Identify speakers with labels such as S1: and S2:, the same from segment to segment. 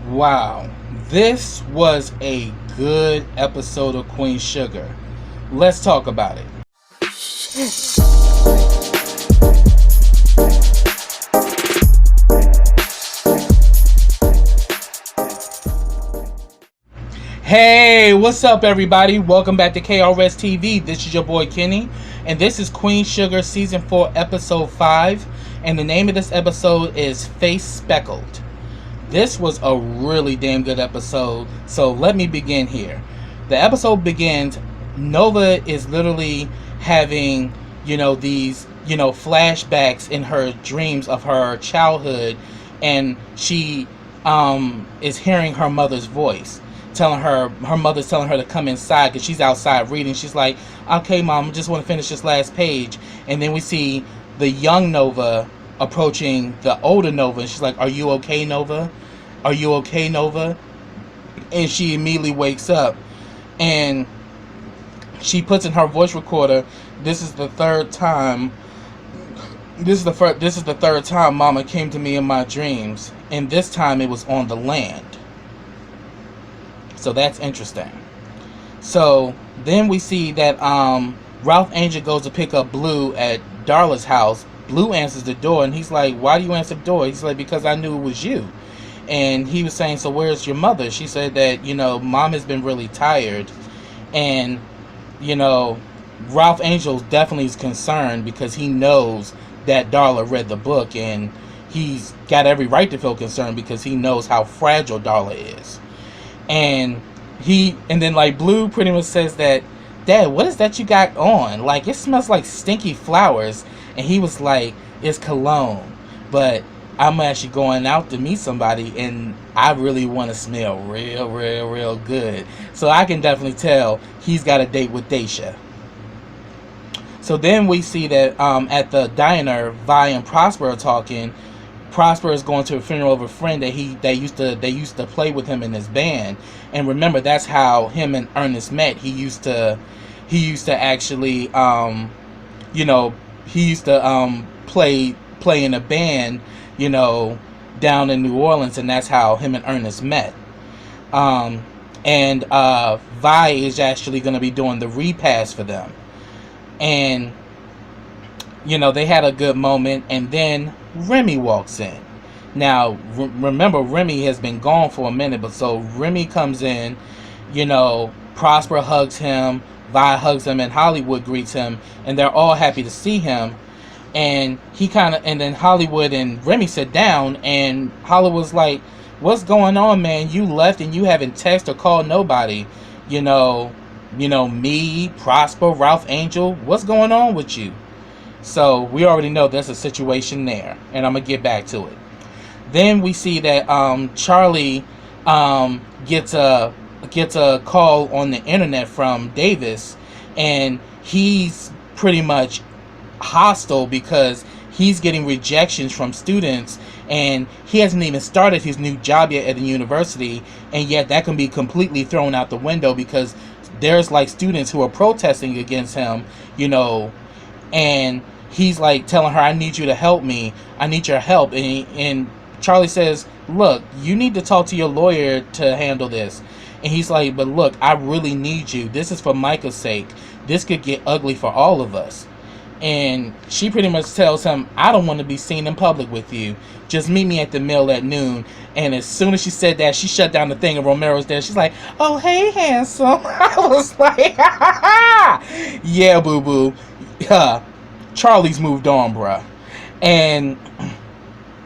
S1: Wow, this was a good episode of Queen Sugar. Let's talk about it. Hey, what's up, everybody? Welcome back to KRS TV. This is your boy Kenny, and this is Queen Sugar Season 4, Episode 5. And the name of this episode is Face Speckled. This was a really damn good episode, so let me begin here. The episode begins, Nova is literally having, these, flashbacks in her dreams of her childhood, and she is hearing her mother's voice. Her mother's telling her to come inside because she's outside reading. She's like, okay, Mom, I just want to finish this last page. And then we see the young Nova approaching the older Nova. And she's like, are you okay, Nova? Are you okay, Nova? And she immediately wakes up. And she puts in her voice recorder, this is the third time. This is the third time Mama came to me in my dreams. And this time it was on the land. So that's interesting. So then we see that Ralph Angel goes to pick up Blue at Darla's house. Blue answers the door, and he's like, why do you answer the door? He's like, because I knew it was you. And he was saying, so where's your mother? She said that, Mom has been really tired. And, Ralph Angel definitely is concerned because he knows that Darla read the book, and he's got every right to feel concerned because he knows how fragile Darla is. And then Blue pretty much says that, Dad, what is that you got on? Like, it smells like stinky flowers. And he was like, it's cologne. But I'm actually going out to meet somebody, and I really want to smell real, real, real good. So I can definitely tell he's got a date with Daisha. So then we see that at the diner, Vi and Prosper are talking. Prosper is going to a funeral of a friend that they used to play with him in his band. And remember, that's how him and Ernest met. He used to actually play in a band, down in New Orleans, and that's how him and Ernest met. And Vi is actually going to be doing the repass for them. And they had a good moment, and then Remy walks in. Now, remember, Remy has been gone for a minute, but so Remy comes in, Prosper hugs him, Vi hugs him, and Hollywood greets him, and they're all happy to see him. And then Hollywood and Remy sit down, and Hollywood's like, what's going on, man? You left and you haven't texted or called nobody. Me, Prosper, Ralph Angel, what's going on with you? So we already know there's a situation there, and I'm gonna get back to it. Then we see that Charlie gets a call on the internet from Davis, and he's pretty much hostile because he's getting rejections from students, and he hasn't even started his new job yet at the university, and yet that can be completely thrown out the window because there's students who are protesting against him, and he's telling her, I need you to help me. I need your help. And Charlie says, look, you need to talk to your lawyer to handle this. And he's like, but look, I really need you. This is for Micah's sake. This could get ugly for all of us. And she pretty much tells him, I don't want to be seen in public with you. Just meet me at the mill at noon. And as soon as she said that, she shut down the thing, and Romero's there. She's like, oh, hey, handsome. I was like, yeah, boo-boo. Charlie's moved on, bruh. And,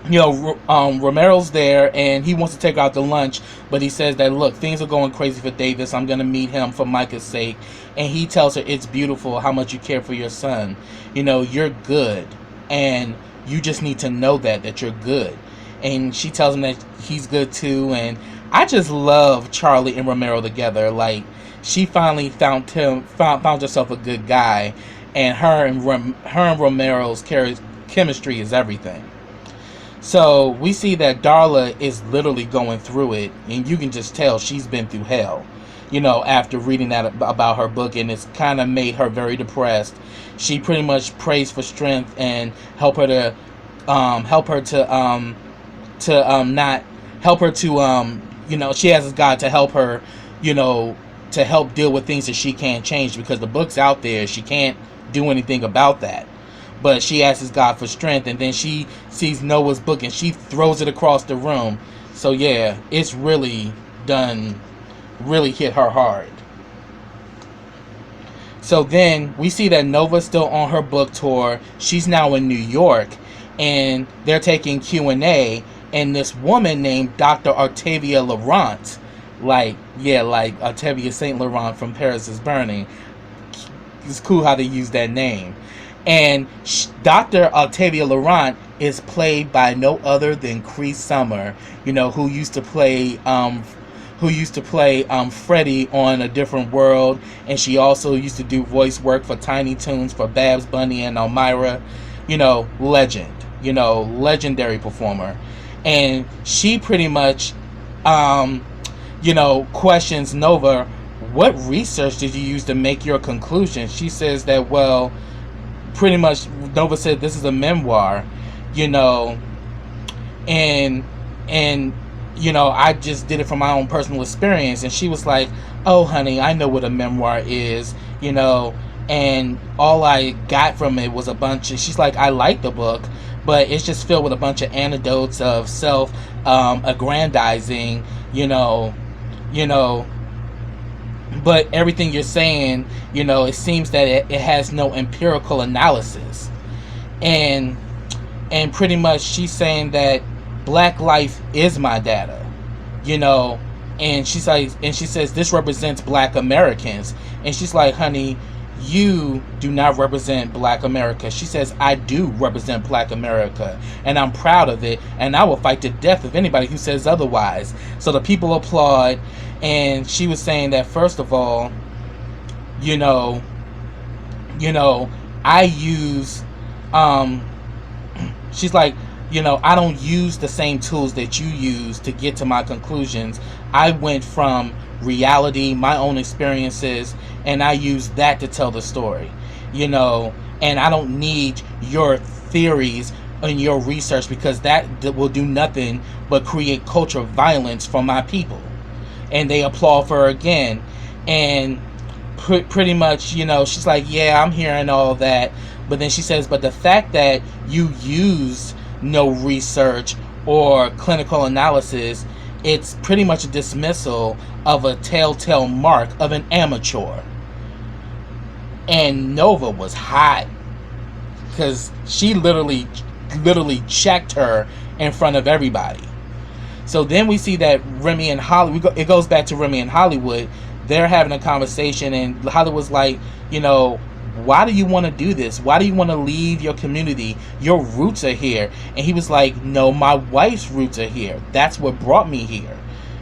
S1: Romero's there, and he wants to take out to lunch, but he says that, look, things are going crazy for Davis. I'm going to meet him for Micah's sake. And he tells her, it's beautiful how much you care for your son. You're good, and you just need to know that you're good. And she tells him that he's good too, and I just love Charlie and Romero together. She finally found herself a good guy, and her and Romero's chemistry is everything. So we see that Darla is literally going through it, and you can just tell she's been through hell, after reading that about her book, and it's kind of made her very depressed. She pretty much prays for strength and help her to she asks God to help her, to help deal with things that she can't change, because the book's out there. She can't do anything about that. But she asks God for strength, and then she sees Noah's book and she throws it across the room. So yeah, it's really hit her hard. So then we see that Nova's still on her book tour. She's now in New York, and they're taking Q&A, and this woman named Dr. Octavia Laurent, like Octavia Saint Laurent from Paris is Burning. It's cool how they use that name. And Dr. Octavia Laurent is played by no other than Cree Summer, who used to play Freddie on A Different World, and she also used to do voice work for Tiny Toons for Babs Bunny and Elmira. Legend, legendary performer. And she pretty much questions Nova, what research did you use to make your conclusion? She says that, well, pretty much Nova said this is a memoir, and I just did it from my own personal experience. And she was like, oh honey, I know what a memoir is, and all I got from it was she's like, I like the book, but it's just filled with a bunch of anecdotes of self aggrandizing, but everything you're saying, it seems that it has no empirical analysis. And pretty much she's saying that Black life is my data, and she's like, and she says this represents Black Americans. And she's like, honey, you do not represent Black America. She says, I do represent Black America, and I'm proud of it, and I will fight to death of anybody who says otherwise. So the people applaud. And she was saying that, first of all, I use, she's like, I don't use the same tools that you use to get to my conclusions. I went from reality, my own experiences, and I use that to tell the story, and I don't need your theories and your research, because that will do nothing but create cultural violence from my people. And they applaud for her again. And pretty much, she's like, yeah, I'm hearing all that. But then she says, but the fact that you use no research or clinical analysis, it's pretty much a dismissal of a telltale mark of an amateur. And Nova was hot, because she literally checked her in front of everybody. So then we see that Remy and Hollywood, it goes back to Remy and Hollywood. They're having a conversation, and Hollywood's like, why do you want to do this? Why do you want to leave your community? Your roots are here. And he was like, no, my wife's roots are here. That's what brought me here.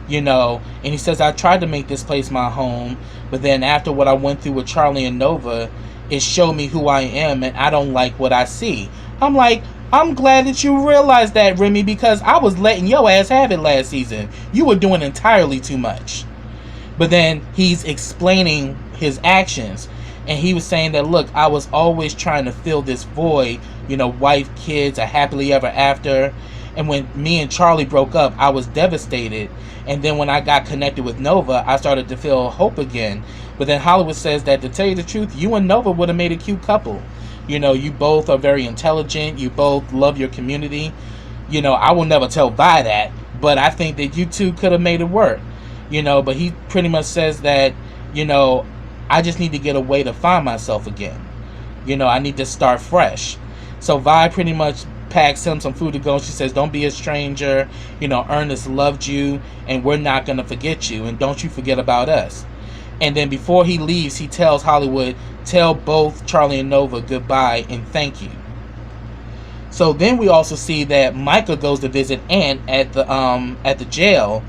S1: And he says, I tried to make this place my home, but then after what I went through with Charlie and Nova, it showed me who I am, and I don't like what I see. I'm like, I'm glad that you realized that, Remy, because I was letting your ass have it last season. You were doing entirely too much. But then he's explaining his actions, and he was saying that, look, I was always trying to fill this void, wife, kids, a happily ever after. And when me and Charlie broke up, I was devastated. And then when I got connected with Nova, I started to feel hope again. But then Hollywood says that, to tell you the truth, you and Nova would have made a cute couple. You both are very intelligent. You both love your community. I will never tell Vi that, but I think that you two could have made it work. But he pretty much says that, I just need to get a way to find myself again. I need to start fresh. So Vi pretty much packs him some food to go. She says, don't be a stranger. Ernest loved you, and we're not going to forget you, and don't you forget about us. And then before he leaves, he tells Hollywood, tell both Charlie and Nova goodbye and thank you. So then we also see that Micah goes to visit Aunt at the jail,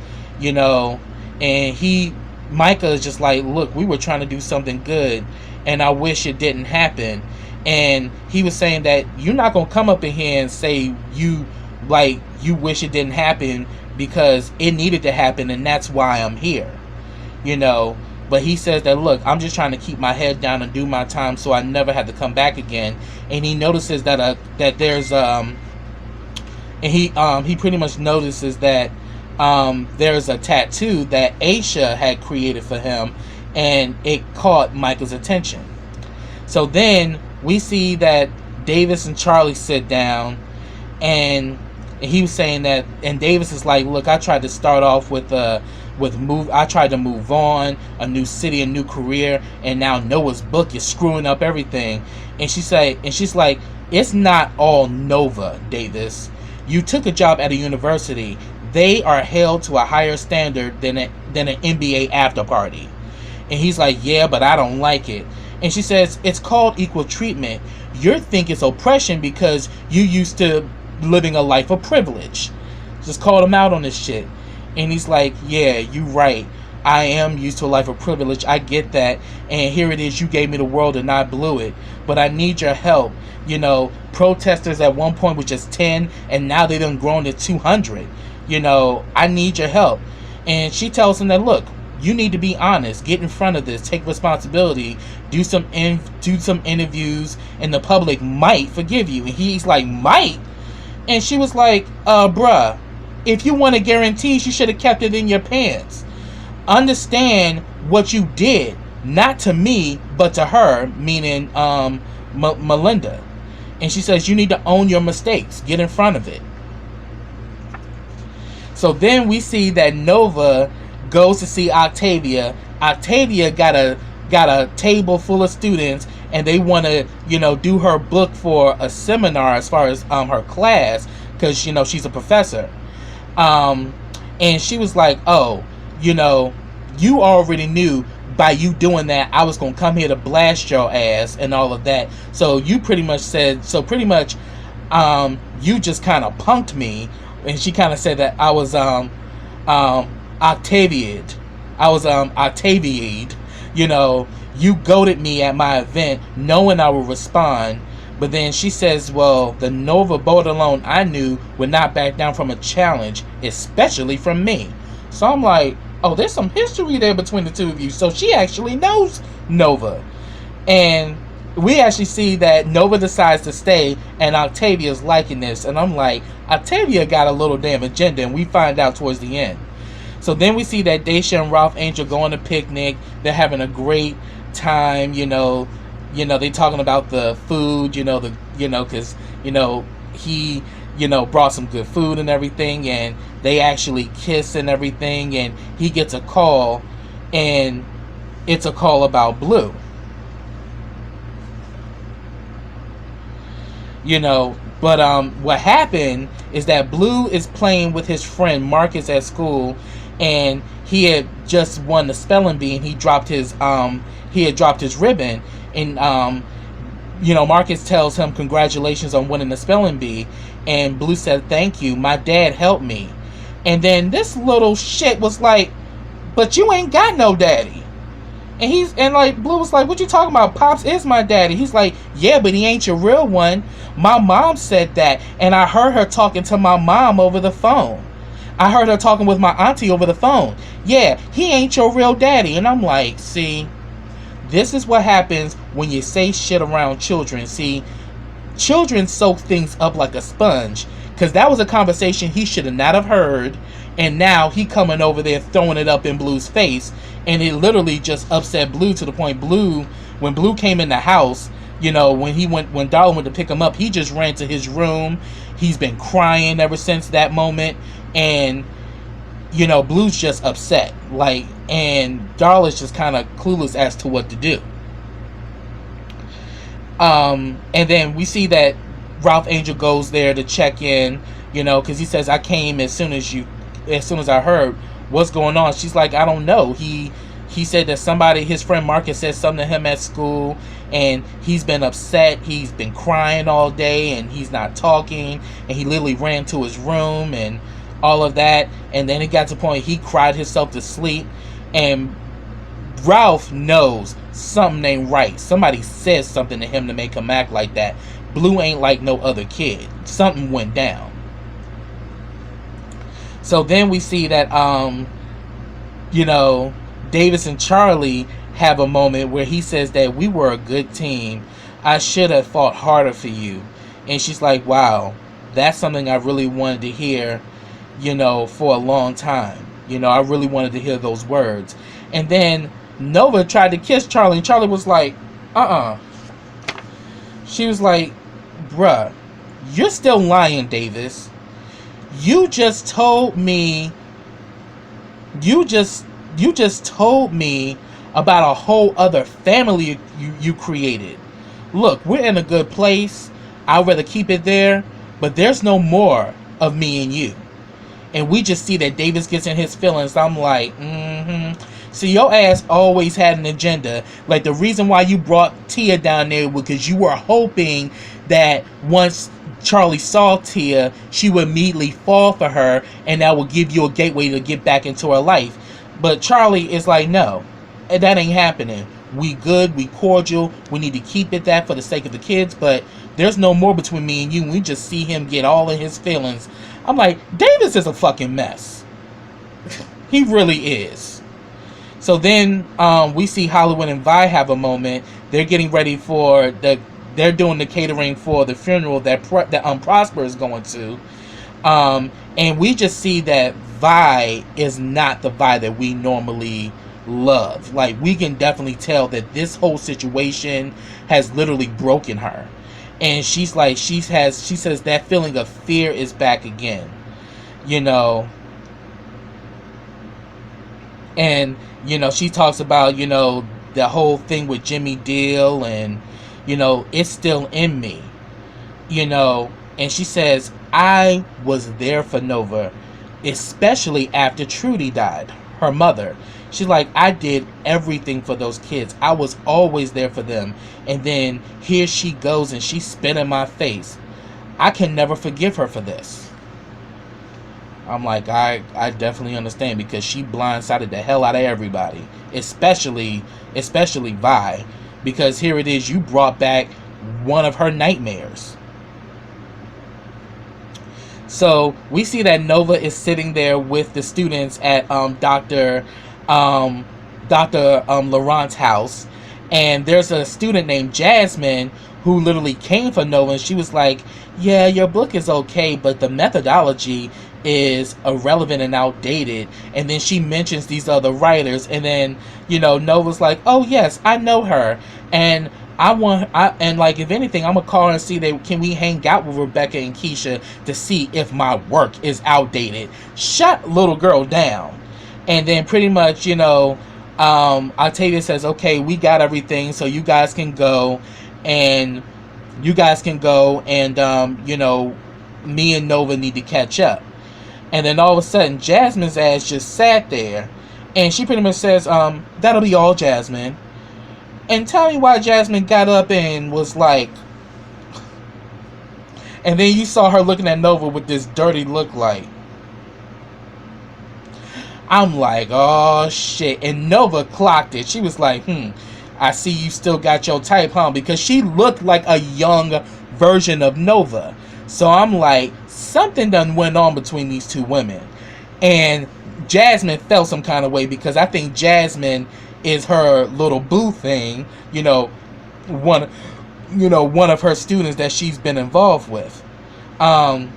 S1: and Micah is just like, look, we were trying to do something good, and I wish it didn't happen. And he was saying that you're not going to come up in here and say you wish it didn't happen, because it needed to happen, and that's why I'm here, But he says that, look, I'm just trying to keep my head down and do my time so I never have to come back again. And he notices that there's and he pretty much notices that there's a tattoo that Aisha had created for him, and it caught Michael's attention. So then we see that Davis and Charlie sit down, and he was saying that, and Davis is like, look, I tried to start off I tried to move on, a new city, a new career, and now Noah's book is screwing up everything. And she's like, it's not all Nova, Davis. You took a job at a university. They are held to a higher standard than an NBA after party. And he's like, yeah, but I don't like it. And she says, it's called equal treatment. You think it's oppression because you used to living a life of privilege. Just called him out on this shit. And he's like, yeah, you right. I am used to a life of privilege. I get that. And here it is. You gave me the world and I blew it. But I need your help. You know, protesters at one point were just 10 and now they done grown to 200. You know, I need your help. And she tells him that, look, you need to be honest. Get in front of this. Take responsibility. Do some interviews, and the public might forgive you. And he's like, might? And she was like, bruh, if you want a guarantee, you should have kept it in your pants. Understand what you did, not to me, but to her, meaning Melinda. And she says, you need to own your mistakes. Get in front of it. So then we see that Nova goes to see Octavia. Octavia got a table full of students, and they want to, you know, do her book for a seminar as far as her class, because, you know, she's a professor. And she was like, oh, you know, you already knew by you doing that I was gonna come here to blast your ass and all of that. So you pretty much you just kind of punked me. And she kind of said that I was Octavia'd. I was Octavia'd. You know, you goaded me at my event knowing I would respond. But then she says, well, the Nova Bordelon I knew would not back down from a challenge, especially from me. So I'm like, oh, there's some history there between the two of you. So she actually knows Nova. And we actually see that Nova decides to stay, and Octavia's liking this. And I'm like, Octavia got a little damn agenda, and we find out towards the end. So then we see that Daisha and Ralph Angel go on a picnic. They're having a great time, you know, they talking about the food, because, he, brought some good food and everything, and they actually kiss and everything, and he gets a call, and it's a call about Blue. But what happened is that Blue is playing with his friend Marcus at school, and he had just won the spelling bee, and he dropped his ribbon, and Marcus tells him congratulations on winning the spelling bee, and Blue said, thank you, my dad helped me. And then this little shit was like, but you ain't got no daddy. And Blue was like, what you talking about? Pops is my daddy. He's like, yeah, but he ain't your real one. My mom said that, and I heard her talking to my mom over the phone. I heard her talking with my auntie over the phone. Yeah, he ain't your real daddy. And I'm like, see, this is what happens when you say shit around children. See, children soak things up like a sponge, because that was a conversation he should have not have heard, and now he coming over there throwing it up in Blue's face, and it literally just upset Blue to the point when Blue came in the house, when Darla went to pick him up, he just ran to his room. He's been crying ever since that moment, and Blue's just upset, and Darla's just kind of clueless as to what to do. And then we see that Ralph Angel goes there to check in, because he says, I came as soon as I heard what's going on. She's like, I don't know. He said that his friend Marcus said something to him at school, and he's been upset. He's been crying all day, and he's not talking, and he literally ran to his room and all of that. And then it got to the point he cried himself to sleep, and Ralph knows something ain't right. Somebody says something to him to make him act like that. Blue ain't like no other kid. Something went down. So then we see that Davis and Charlie have a moment where he says that we were a good team. I should have fought harder for you. And she's like, wow, that's something I really wanted to hear. for a long time. I really wanted to hear those words. And then Nova tried to kiss Charlie, and Charlie was like, uh-uh. She was like, bruh, you're still lying, Davis. You just told me about a whole other family you created. Look, we're in a good place. I'd rather keep it there, but there's no more of me and you. And we just see that Davis gets in his feelings. I'm like, See, your ass always had an agenda. Like, the reason why you brought Tia down there was because you were hoping that once Charlie saw Tia, she would immediately fall for her, and that would give you a gateway to get back into her life. But Charlie is like, no, that ain't happening. We good, we cordial, we need to keep it that for the sake of the kids, but there's no more between me and you. We just see him get all in his feelings. I'm like, Davis is a fucking mess. He really is. So then we see Hollywood and Vi have a moment. They're getting ready for they're doing the catering for the funeral that Prosper is going to. And we just see that Vi is not the Vi that we normally love. Like, we can definitely tell that this whole situation has literally broken her. And she's like, she says that feeling of fear is back again. And she talks about the whole thing with Jimmy Deal, and it's still in me. And she says, I was there for Nova, especially after Trudy died, her mother. She's like, I did everything for those kids. I was always there for them. And then here she goes and she's spit in my face. I can never forgive her for this. I'm like, I definitely understand, because she blindsided the hell out of everybody, especially Vi, because here it is, you brought back one of her nightmares. So we see that Nova is sitting there with the students at Dr. Laurent's house, and there's a student named Jasmine who literally came for Nova, and she was like, yeah, your book is okay, but the methodology is irrelevant and outdated. And then she mentions these other writers, and then Nova's like, oh yes, I know her, and like, if anything, I'm gonna call her and see can we hang out with Rebecca and Keisha to see if my work is outdated. Shut little girl down. And then pretty much Octavia says, okay, we got everything, so you guys can go, and me and Nova need to catch up. And then all of a sudden, Jasmine's ass just sat there, and she pretty much says, that'll be all, Jasmine. And tell me why Jasmine got up and was like, and then you saw her looking at Nova with this dirty look like, I'm like, oh shit. And Nova clocked it. She was like, I see you still got your type, huh? Because she looked like a young version of Nova. So I'm like, something done went on between these two women. And Jasmine felt some kind of way, because I think Jasmine is her little boo thing, one of her students that she's been involved with. And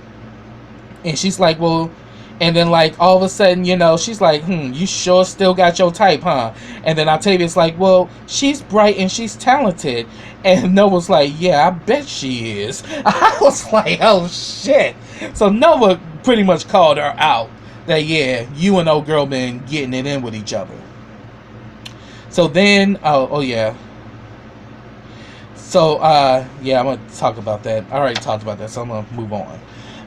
S1: she's like, well, and then like all of a sudden, she's like, you sure still got your type, huh? And then Octavia's like, well, she's bright and she's talented. And Nova's like, yeah, I bet she is. I was like, oh shit. So Nova pretty much called her out that, yeah, you and old girl been getting it in with each other. So then, oh yeah. So, yeah, I'm going to talk about that. I already talked about that, so I'm going to move on.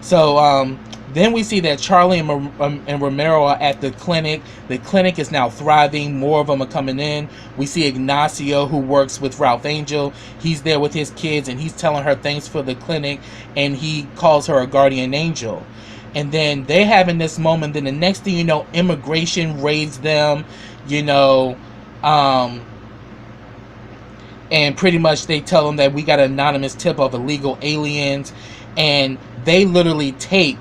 S1: So, then we see that Charlie and Romero are at the clinic. The clinic is now thriving. More of them are coming in. We see Ignacio, who works with Ralph Angel. He's there with his kids, and he's telling her thanks for the clinic, and he calls her a guardian angel. And then they're having this moment. Then the next thing you know, immigration raids them, and pretty much they tell them that we got an anonymous tip of illegal aliens, and they literally take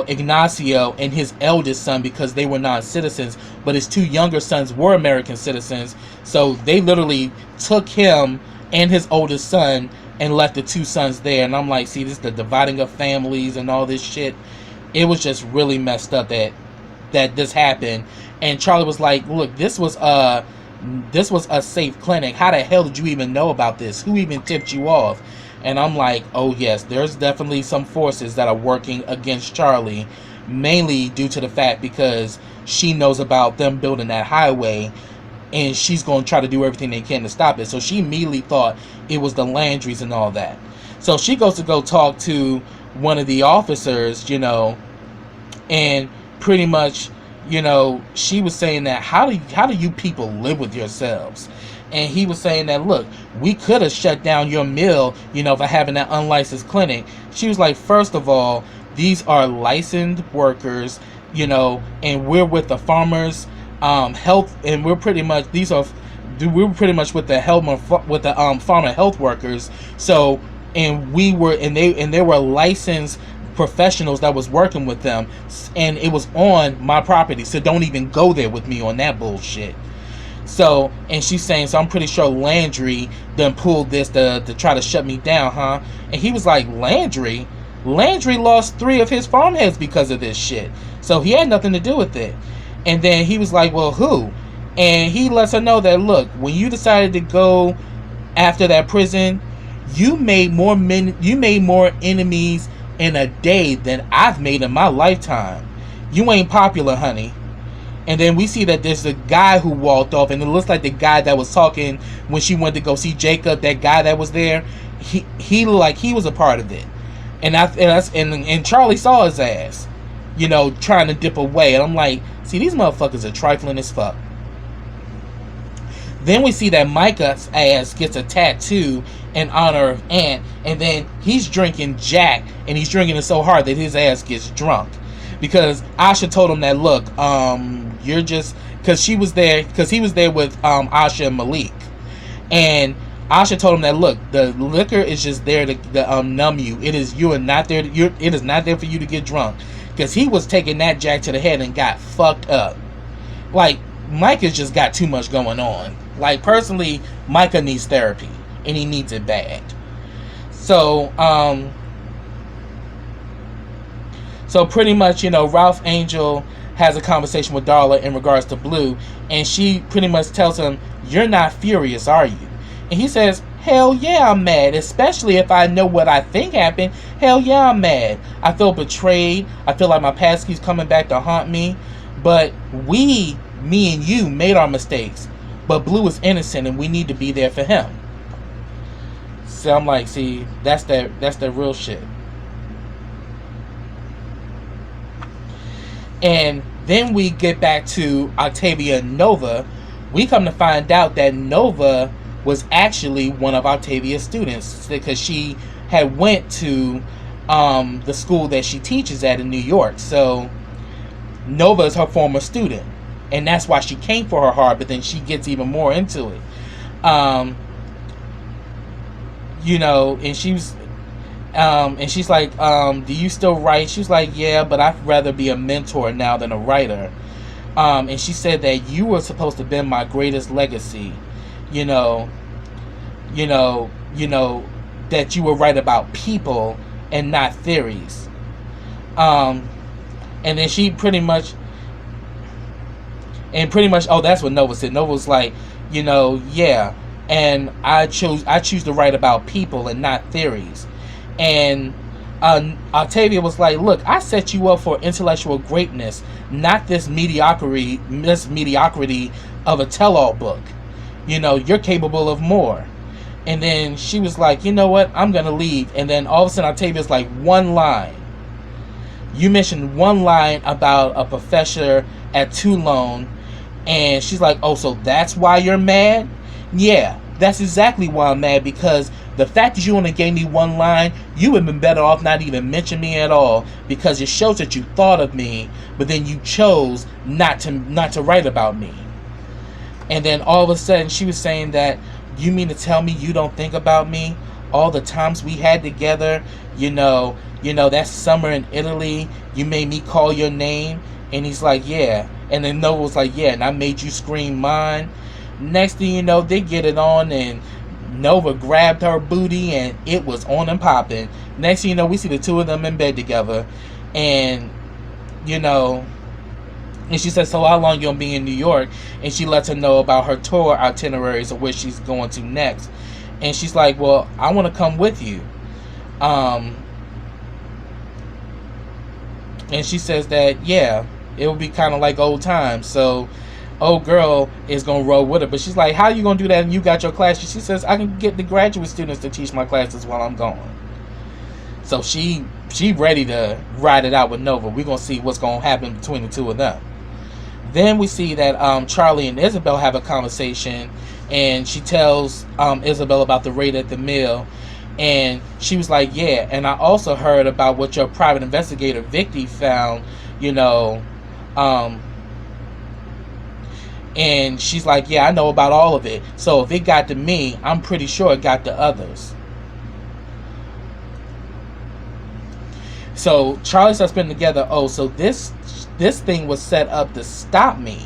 S1: Ignacio and his eldest son, because they were non-citizens, but his two younger sons were American citizens. So they literally took him and his oldest son and left the two sons there. And I'm like, see, this is the dividing of families and all this shit. it was just really messed up that this happened. And Charlie was like, look, this was a safe clinic. How the hell did you even know about this? Who even tipped you off? And I'm like, oh yes, there's definitely some forces that are working against Charlie, mainly due to the fact because she knows about them building that highway, and she's going to try to do everything they can to stop it. So she immediately thought it was the Landrys and all that. So she goes to go talk to one of the officers, and pretty much, she was saying that how do you people live with yourselves? And he was saying that, look, we could have shut down your mill, for having that unlicensed clinic. She was like, first of all, these are licensed workers, and we're with the farmers health, and we're pretty much with the farmer health workers. So, and they were licensed professionals that was working with them, and it was on my property, so don't even go there with me on that bullshit. So, and she's saying, so I'm pretty sure Landry done pulled this to try to shut me down, huh? And he was like, Landry lost 3 of his farmheads because of this shit, so he had nothing to do with it. And then he was like, well, who? And he lets her know that, look, when you decided to go after that prison, you made more enemies in a day than I've made in my lifetime. You ain't popular, honey. And then we see that there's a guy who walked off, and it looks like the guy that was talking when she went to go see Jacob, that guy that was there, he looked like he was a part of it. And Charlie saw his ass, trying to dip away. And I'm like, see, these motherfuckers are trifling as fuck. Then we see that Micah's ass gets a tattoo in honor of Ant, and then he's drinking Jack, and he's drinking it so hard that his ass gets drunk. Because Asha told him that, look, you're just, because he was there with Asha and Malik, and Asha told him that, look, the liquor is just there to numb you. It is not there for you to get drunk. Because he was taking that Jack to the head and got fucked up. Like, Micah just got too much going on. Like, personally, Micah needs therapy, and he needs it bad. So pretty much, Ralph Angel has a conversation with Darla in regards to Blue, and she pretty much tells him, you're not furious, are you? And he says, hell yeah, I'm mad, especially if I know what I think happened. Hell yeah, I'm mad. I feel betrayed. I feel like my past keeps coming back to haunt me. But me and you, made our mistakes. But Blue is innocent, and we need to be there for him. So I'm like, see, that's the real shit. And then we get back to Octavia and Nova. We come to find out that Nova was actually one of Octavia's students, because she had went to the school that she teaches at in New York. So Nova is her former student, and that's why she came for her heart. But then she gets even more into it, and she's like, do you still write? She's like, yeah, but I'd rather be a mentor now than a writer. And she said that you were supposed to be my greatest legacy, that you would write about people and not theories. And then she pretty much, oh, that's what Nova said. Nova was like, yeah, and I choose to write about people and not theories. And Octavia was like, look, I set you up for intellectual greatness, not this mediocrity of a tell-all book. You're capable of more. And then she was like, you know what, I'm gonna leave. And then all of a sudden Octavia's like, one line. You mentioned one line about a professor at Toulon, and she's like, oh, so that's why you're mad? Yeah, that's exactly why I'm mad, because the fact that you only gave me one line, you would have been better off not even mention me at all, because it shows that you thought of me, but then you chose not to write about me. And then all of a sudden she was saying that, you mean to tell me you don't think about me? All the times we had together, that summer in Italy, you made me call your name. And he's like, yeah. And then Nova was like, yeah, and I made you scream mine. Next thing you know, they get it on, and Nova grabbed her booty, and it was on and popping. Next thing you know, we see the two of them in bed together, and you know, and she says, so how long you gonna be in New York? And she lets her know about her tour itineraries of where she's going to next. And she's like, well, I want to come with you. And she says that, yeah, it will be kind of like old times. So old girl is going to roll with her. But she's like, how are you going to do that and you got your class? She says, I can get the graduate students to teach my classes while I'm gone. So she ready to ride it out with Nova. We're going to see what's going to happen between the two of them. Then we see that Charlie and Isabel have a conversation. And she tells Isabel about the raid at the mill. And she was like, yeah, and I also heard about what your private investigator, Vicky, found, you know. And she's like, yeah, I know about all of it. So if it got to me, I'm pretty sure it got to others. So Charlie starts putting together, oh, so this thing was set up to stop me,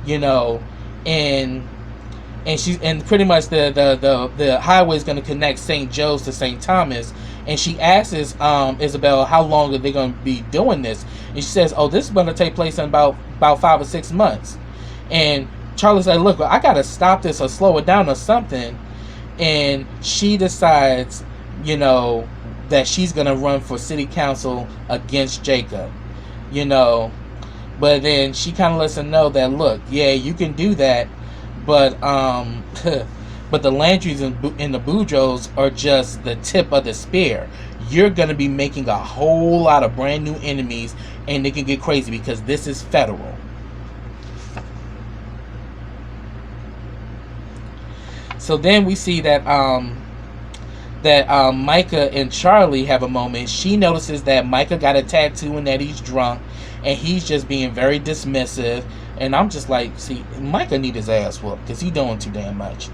S1: you know. And pretty much the highway is going to connect St. Joe's to St. Thomas. And she asks Isabel, how long are they going to be doing this? And she says, oh, this is going to take place in about 5 or 6 months. And Charlie's like, look, I got to stop this or slow it down or something. And she decides, you know, that she's going to run for city council against Jacob, you know. But then she kind of lets him know that, look, yeah, you can do that. But but the Landrys and the Boudreaux are just the tip of the spear. You're going to be making a whole lot of brand new enemies, and they can get crazy because this is federal. So then we see that Micah and Charlie have a moment. She notices that Micah got a tattoo and that he's drunk, and he's just being very dismissive. And I'm just like, see, Micah need his ass whooped because he doing too damn much.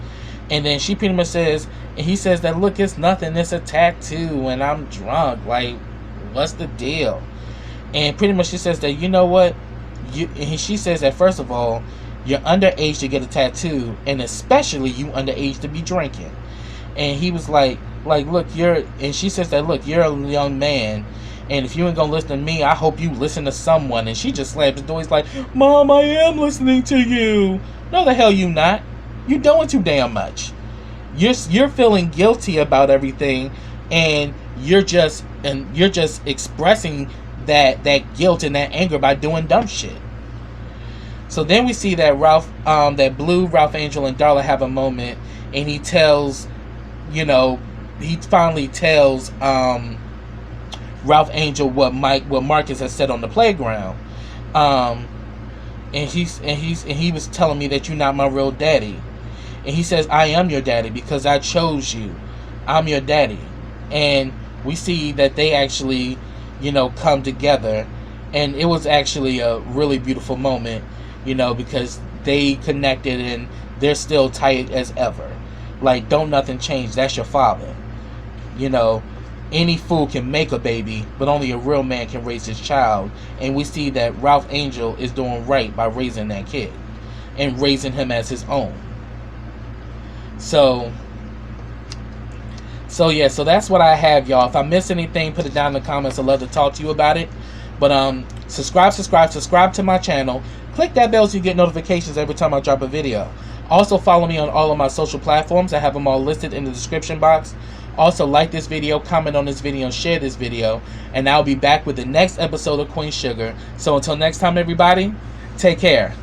S1: And then she pretty much says, and he says that, look, it's nothing, it's a tattoo, and I'm drunk. Like, what's the deal? And pretty much she says that, you know what? She says that, first of all, you're underage to get a tattoo, and especially you underage to be drinking. And he was like, look, and she says that, look, you're a young man. And if you ain't gonna listen to me, I hope you listen to someone. And she just slams the door. He's like, Mom, I am listening to you. No, the hell you not. You doing too damn much. You're feeling guilty about everything, and you're just expressing that guilt and that anger by doing dumb shit. So then we see that that Blue, Ralph Angel, and Darla have a moment, and he tells, you know, he finally tells Ralph Angel what Marcus has said on the playground, and he was telling me that you're not my real daddy, and he says I am your daddy because I chose you. I'm your daddy. And we see that they actually, you know, come together, and it was actually a really beautiful moment, you know, because they connected and they're still tight as ever. Like, don't nothing change. That's your father, you know. Any fool can make a baby, but only a real man can raise his child. And we see that Ralph Angel is doing right by raising that kid and raising him as his own. So yeah, so that's what I have, y'all. If I miss anything, put it down in the comments. I'd love to talk to you about it. But subscribe to my channel. Click that bell so you get notifications every time I drop a video. Also follow me on all of my social platforms. I have them all listed in the description box. Also, like this video, comment on this video, and share this video. And I'll be back with the next episode of Queen Sugar. So until next time, everybody, take care.